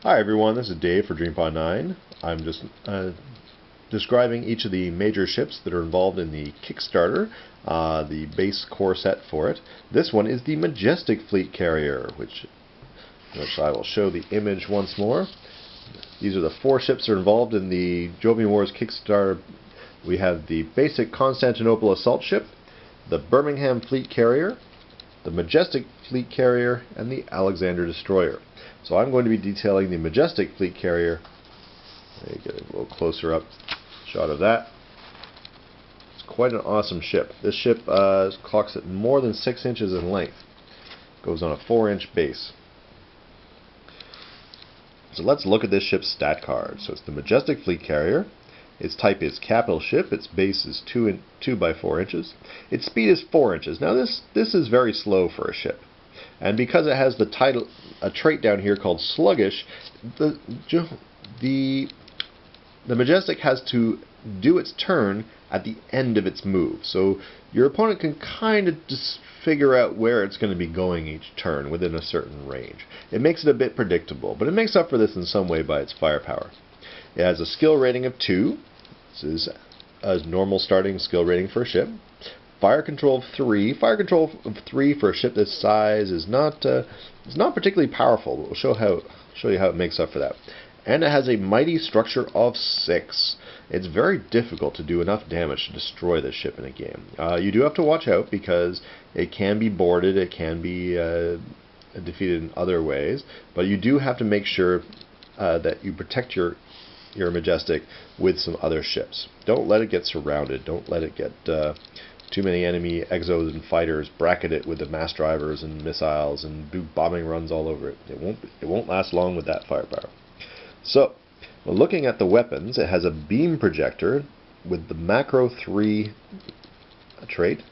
Hi everyone, this is Dave for DreamPod9. I'm just describing each of the major ships that are involved in the Kickstarter, the base core set for it. This one is the Majestic fleet carrier, which I will show the image once more. These are the 4 ships that are involved in the Jovian Wars Kickstarter. We have the basic Constantinople assault ship, the Birmingham fleet carrier, the Majestic fleet carrier, and the Alexander destroyer. So I'm going to be detailing the Majestic fleet carrier. Let me get a little closer up shot of that. It's quite an awesome ship. This ship clocks at more than 6 inches in length. Goes on a 4-inch base. So let's look at this ship's stat card. So it's the Majestic fleet carrier. Its type is capital ship. Its base is 2 by 4 inches. Its speed is 4 inches. Now this is very slow for a ship. And because it has a trait down here called sluggish, the Majestic has to do its turn at the end of its move. So your opponent can kind of just figure out where it's going to be going each turn within a certain range. It makes it a bit predictable, but it makes up for this in some way by its firepower. It has a skill rating of 2. This is a normal starting skill rating for a ship. Fire control of 3. Fire control of 3 for a ship this size is not particularly powerful. We'll show you how it makes up for that. And it has a mighty structure of 6. It's very difficult to do enough damage to destroy this ship in a game. You do have to watch out because it can be boarded, it can be defeated in other ways, but you do have to make sure that you protect your Majestic with some other ships. Don't let it get surrounded. Don't let it get too many enemy exos and fighters bracket it with the mass drivers and missiles and do bombing runs all over it. It won't last long with that firepower. So, looking at the weapons, it has a beam projector with the macro 3 trait.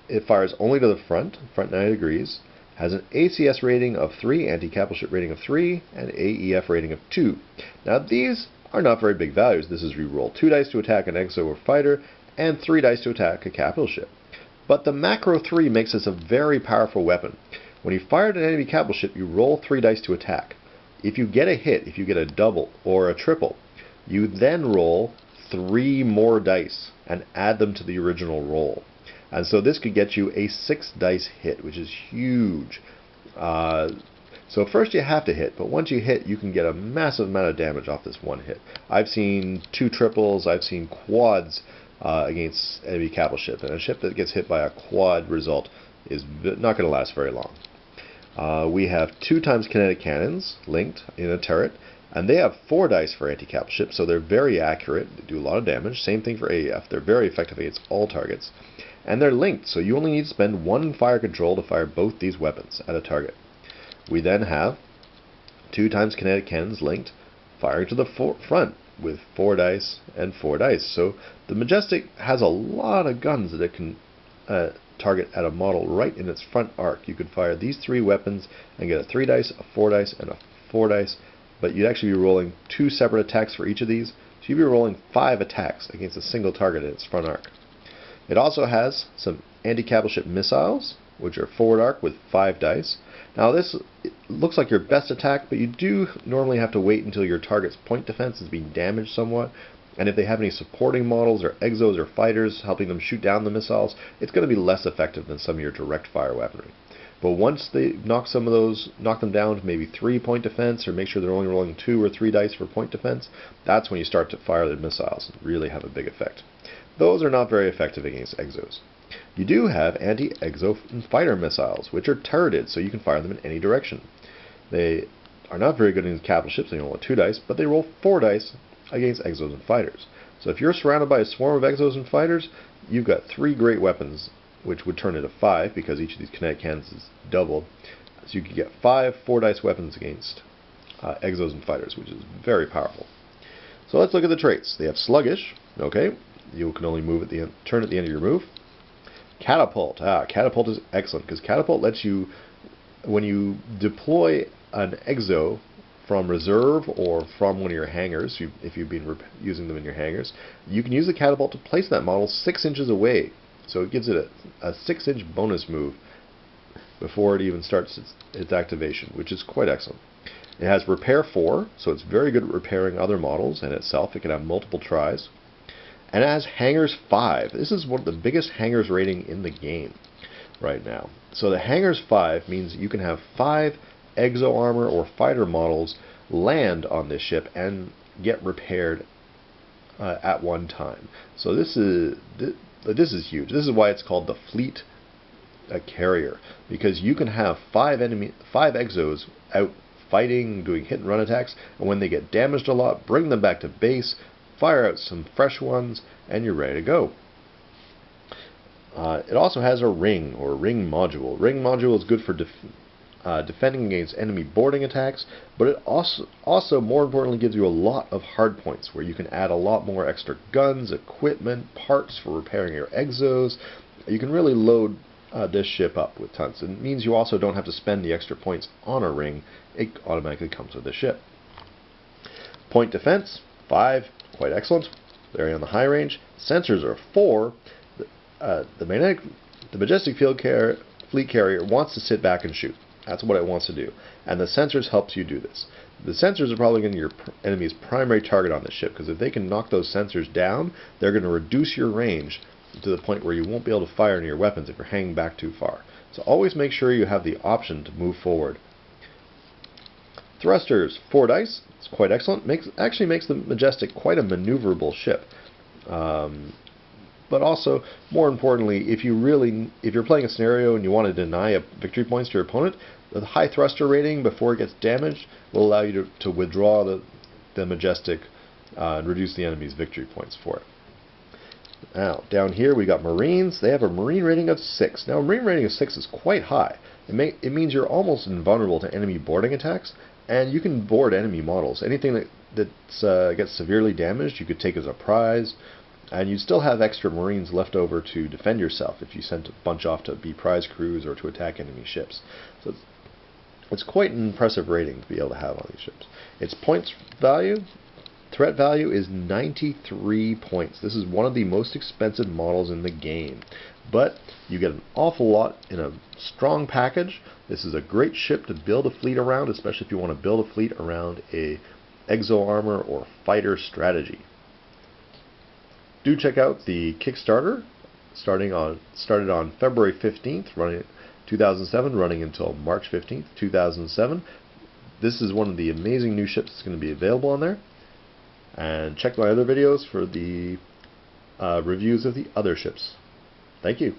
It fires only to the front 90 degrees. Has an ACS rating of 3, anti-capital ship rating of 3, and AEF rating of 2. Now these are not very big values. This is reroll 2 dice to attack an exo or fighter, and 3 dice to attack a capital ship. But the macro 3 makes this a very powerful weapon. When you fire at an enemy capital ship, you roll 3 dice to attack. If you get a hit, if you get a double or a triple, you then roll 3 more dice and add them to the original roll. And so this could get you a 6 dice hit, which is huge. So first you have to hit, but once you hit, you can get a massive amount of damage off this one hit. I've seen 2 triples, I've seen quads against enemy capital ship, and a ship that gets hit by a quad result is not going to last very long. We have 2 times kinetic cannons linked in a turret, and they have 4 dice for anti-capital ships, so they're very accurate. They do a lot of damage. Same thing for AEF. They're very effective against all targets. And they're linked, so you only need to spend 1 fire control to fire both these weapons at a target. We then have 2 times kinetic cannons linked, firing to the front with 4 dice and 4 dice. So the Majestic has a lot of guns that it can target at a model right in its front arc. You could fire these 3 weapons and get a 3 dice, a 4 dice, and a 4 dice, but you'd actually be rolling 2 separate attacks for each of these, so you'd be rolling 5 attacks against a single target in its front arc. It also has some anti-capital ship missiles, which are forward arc with 5 dice. Now this looks like your best attack, but you do normally have to wait until your target's point defense is being damaged somewhat. And if they have any supporting models or exos or fighters helping them shoot down the missiles, it's going to be less effective than some of your direct fire weaponry. But once they knock them down to maybe 3 point defense, or make sure they're only rolling 2 or 3 dice for point defense, that's when you start to fire the missiles and really have a big effect. Those are not very effective against exos. You do have anti-exo and fighter missiles, which are turreted, so you can fire them in any direction. They are not very good against capital ships. They roll 2 dice, but they roll 4 dice against exos and fighters. So if you're surrounded by a swarm of exos and fighters, you've got 3 great weapons, which would turn into 5 because each of these kinetic cannons is doubled. So you could get 5 4-dice weapons against exos and fighters, which is very powerful. So let's look at the traits. They have sluggish. Okay, you can only move at the end, turn at the end of your move. Catapult. Catapult is excellent because catapult lets you, when you deploy an exo from reserve or from one of your hangars, if you've been using them in your hangars, you can use the catapult to place that model 6 inches away. So it gives it a 6-inch bonus move before it even starts its activation, which is quite excellent. It has Repair 4, so it's very good at repairing other models and itself. It can have multiple tries. And it has Hangars 5. This is one of the biggest Hangars rating in the game right now. So the Hangars 5 means you can have 5 exo armor or fighter models land on this ship and get repaired at one time. So this is huge. This is why it's called the fleet carrier, because you can have 5 exos out fighting, doing hit and run attacks, and when they get damaged a lot, bring them back to base, fire out some fresh ones, and you're ready to go. It also has a ring, or ring module. Ring module is good for defending against enemy boarding attacks, but it also more importantly gives you a lot of hard points where you can add a lot more extra guns, equipment, parts for repairing your exos. You can really load this ship up with tons. It means you also don't have to spend the extra points on a ring. It automatically comes with the ship. Point defense 5, quite excellent, very on the high range. Sensors are 4. The Majestic fleet carrier wants to sit back and shoot. That's what it wants to do, and the sensors helps you do this. The sensors are probably going to be your enemy's primary target on the ship, because if they can knock those sensors down, they're going to reduce your range to the point where you won't be able to fire into your weapons if you're hanging back too far. So always make sure you have the option to move forward. Thrusters, 4 dice. It's quite excellent. Actually makes the Majestic quite a maneuverable ship. But also, more importantly, if you're playing a scenario and you want to deny victory points to your opponent, the high thruster rating before it gets damaged will allow you to withdraw the Majestic and reduce the enemy's victory points for it. Now, down here we got Marines. They have a Marine rating of 6. Now, a Marine rating of 6 is quite high. It means you're almost invulnerable to enemy boarding attacks, and you can board enemy models. Anything that gets severely damaged, you could take as a prize, and you still have extra Marines left over to defend yourself if you sent a bunch off to be prize crews or to attack enemy ships. So it's quite an impressive rating to be able to have on these ships. Its points value, threat value, is 93 points. This is one of the most expensive models in the game, but you get an awful lot in a strong package. This is a great ship to build a fleet around, especially if you want to build a fleet around a exo armor or fighter strategy. Do check out the Kickstarter, started on February 15th, 2007, running until March 15th, 2007. This is one of the amazing new ships that's going to be available on there. And check my other videos for the reviews of the other ships. Thank you.